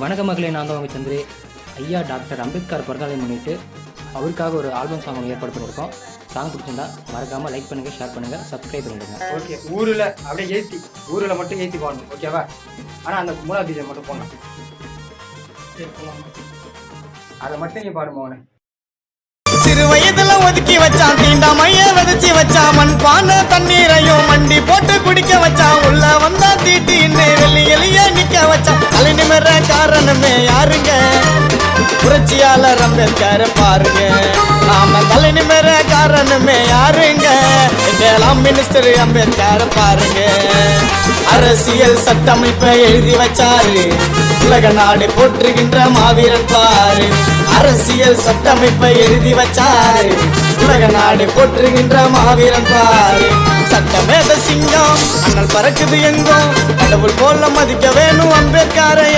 வணக்க மக்களே, நான் தான் உங்கள் சந்திரி. ஐயா டாக்டர் அம்பேத்கர் பிறந்தநாளை முன்னிட்டு அவருக்காக ஒரு ஆல்பம் சாங் ஏற்பாடு பண்ணியிருக்கோம். சாங் பிடிச்சிருந்தா மறக்காமல் லைக் பண்ணுங்கள், ஷேர் பண்ணுங்கள், சப்ஸ்கிரைப் பண்ணிடுங்க. ஓகே, ஊரில் அப்படியே ஊரில் மட்டும் ஏற்றி போடணும், ஓகேவா? ஆனால் அந்த மூணாவது பீஜை மட்டும் போடணும். அதை மட்டும் நீ பாடுமோன்னு. சிறு வயதுல ஒதுக்கி வச்சான், தீண்டாமைய விதைச்சி வச்சான், மண் பானை தண்ணீரையும் மண்டி போட்டு குடிக்க வச்சான், உள்ள வந்தா தீட்டின்னு வெள்ளி எலிய நிக்க வச்சான். தலை நிமிர காரணமே யாருங்க? புரட்சியாளர் அம்பேத்கர் பாருங்க. நாம தலை நிமிர காரணமே யாருங்க? எங்கெல்லாம் மினிஸ்டர் அம்பேத்கர் பாருங்க. அரசியல் சட்டமைப்பை எழுதி வச்சாரு, உலக நாடு போற்றுகின்ற மாவீரன் பாரு. அரசியல் சட்டமைப்பை எழுதி வச்சாரு, உலக நாடு போற்றுகின்ற மாவீரன் பாரு. சட்டமேத சிங்கம் அண்ணல் பறக்குது எங்கும், கடவுள் போல மதிக்க வேணும் அம்பேத்கரை.